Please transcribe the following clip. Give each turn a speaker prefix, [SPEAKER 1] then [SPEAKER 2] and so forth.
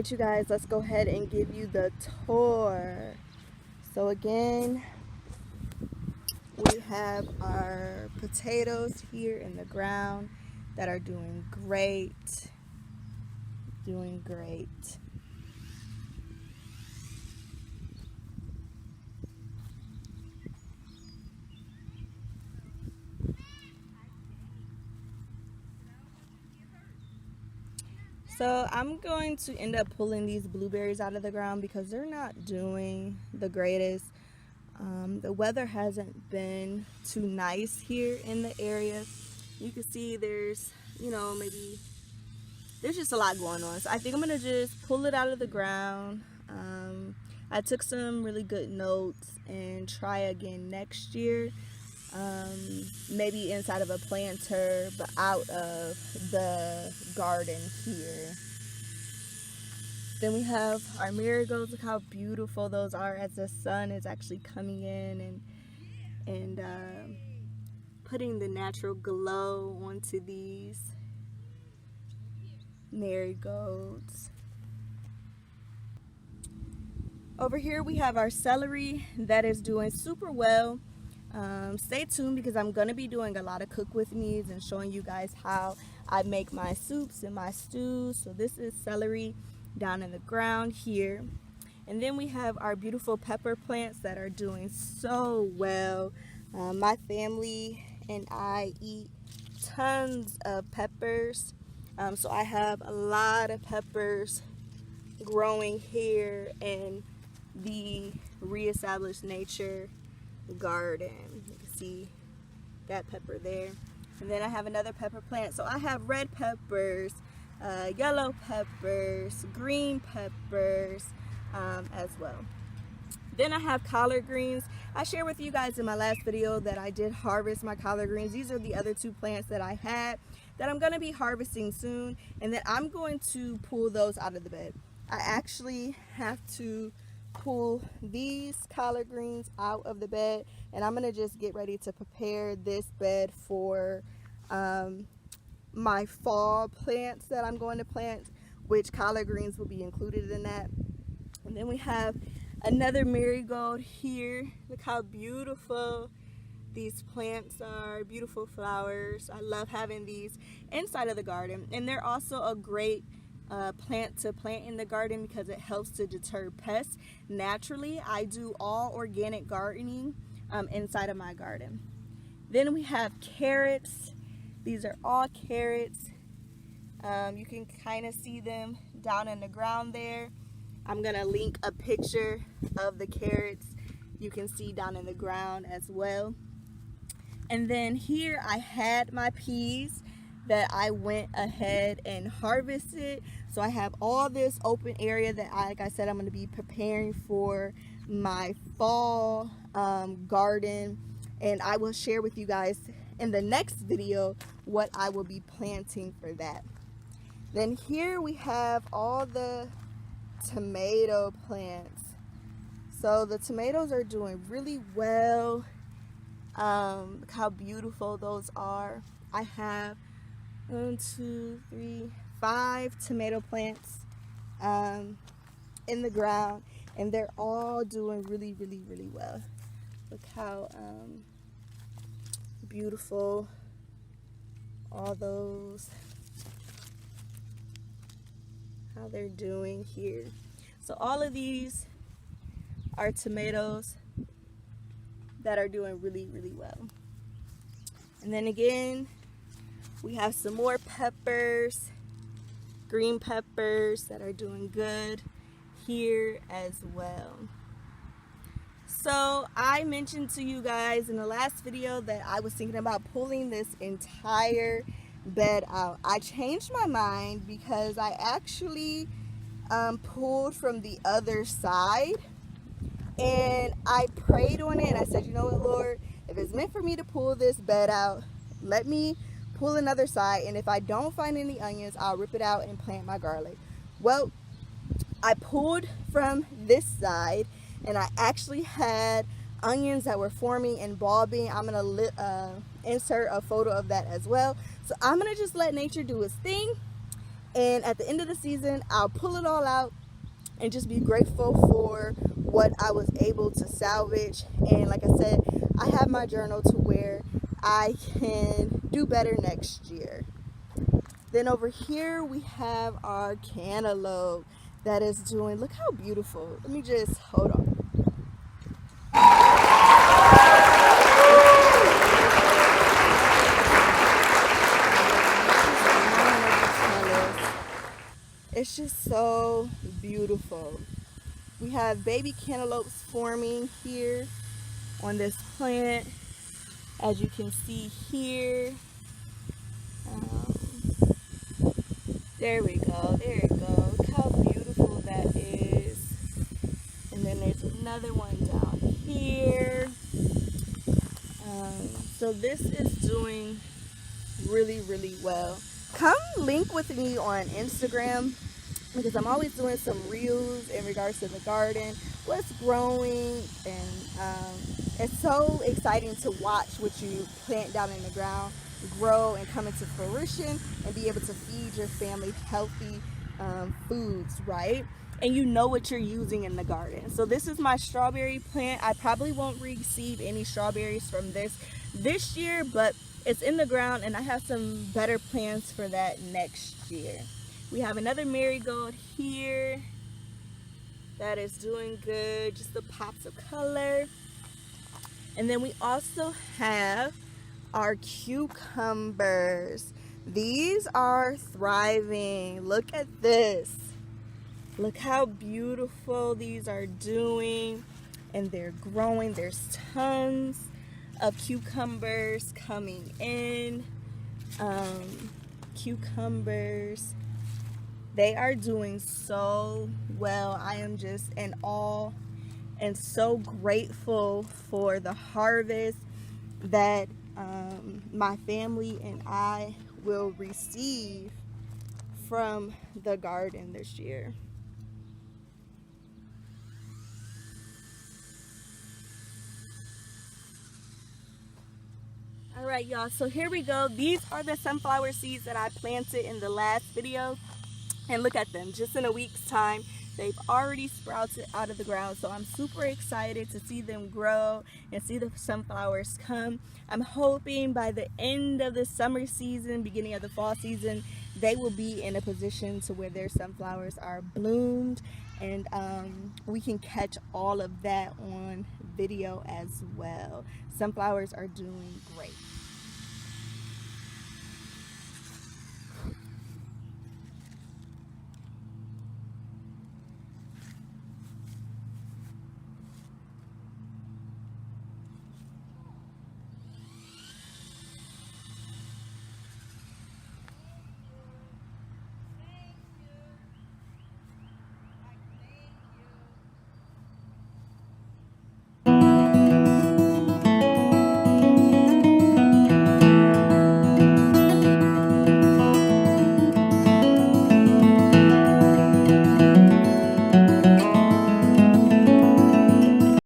[SPEAKER 1] Alright, you guys, let's go ahead and give you the tour. So again, we have our potatoes here in the ground that are doing great. So I'm going to end up pulling these blueberries out of the ground because they're not doing the greatest. The weather hasn't been too nice here in the area. You can see there's, maybe there's just a lot going on. So I think I'm going to just pull it out of the ground. I took some really good notes and try again next year. Maybe inside of a planter, but out of the garden here. Then we have our marigolds. Look how beautiful those are as the sun is actually coming in and putting the natural glow onto these marigolds. Over here we have our celery that is doing super well. Stay tuned because I'm going to be doing a lot of cook with me's and showing you guys how I make my soups and my stews. So this is celery down in the ground here. And then we have our beautiful pepper plants that are doing so well. My family and I eat tons of peppers. So I have a lot of peppers growing here in the Reestablish Nature garden. You can see that pepper there. And then I have another pepper plant. So I have red peppers, yellow peppers, green peppers as well. Then I have collard greens. I shared with you guys in my last video that I did harvest my collard greens. These are the other two plants that I had that I'm going to be harvesting soon, and then I'm going to pull those out of the bed. I actually have to pull these collard greens out of the bed, and I'm going to just get ready to prepare this bed for my fall plants that I'm going to plant, which collard greens will be included in that. And then we have another marigold here. Look how beautiful these plants are, beautiful flowers. I love having these inside of the garden, and they're also a great plant to plant in the garden because it helps to deter pests. Naturally, I do all organic gardening inside of my garden. Then we have carrots. These are all carrots. You can kind of see them down in the ground there. I'm gonna link a picture of the carrots you can see down in the ground as well. And then here I had my peas that I went ahead and harvested. So I have all this open area that like I said, I'm going to be preparing for my fall garden, and I will share with you guys in the next video what I will be planting for that. Then here we have all the tomato plants. So the tomatoes are doing really well. Look how beautiful those are. I have 5 tomato plants in the ground, and they're all doing really well. Look how beautiful all those, how they're doing here. So all of these are tomatoes that are doing really well. And then again, we have some more peppers, green peppers that are doing good here as well. So I mentioned to you guys in the last video that I was thinking about pulling this entire bed out. I changed my mind because I actually pulled from the other side, and I prayed on it and I said, you know what, Lord, if it's meant for me to pull this bed out, let me pull another side, and if I don't find any onions, I'll rip it out and plant my garlic. Well, I pulled from this side, and I actually had onions that were forming and bulbing. I'm going to insert a photo of that as well. So I'm going to just let nature do its thing, And at the end of the season, I'll pull it all out and just be grateful for what I was able to salvage. And like I said, I have my journal to where I can do better next year. Then over here we have our cantaloupe that is doing, look how beautiful. Let me just, hold on. It's just so beautiful. We have baby cantaloupes forming here on this plant, as you can see here. There we go, there you go. Look how beautiful that is. And then there's another one down here. So this is doing really, really well. Come link with me on Instagram, because I'm always doing some reels in regards to the garden, what's growing, and it's so exciting to watch what you plant down in the ground grow and come into fruition and be able to feed your family healthy foods, right? And you know what you're using in the garden. So this is my strawberry plant. I probably won't receive any strawberries from this year, but it's in the ground and I have some better plans for that next year. We have another marigold here that is doing good, just the pops of color. And then we also have our cucumbers. These are thriving. Look at this. Look how beautiful these are doing, and they're growing. There's tons of cucumbers coming in. Cucumbers, they are doing so well. I am just in awe and so grateful for the harvest that my family and I will receive from the garden this year. All right, y'all, so here we go. These are the sunflower seeds that I planted in the last video, and look at them. Just in a week's time, they've already sprouted out of the ground. So I'm super excited to see them grow and see the sunflowers come. I'm hoping by the end of the summer season, beginning of the fall season, they will be in a position to where their sunflowers are bloomed, and we can catch all of that on video as well. Sunflowers are doing great.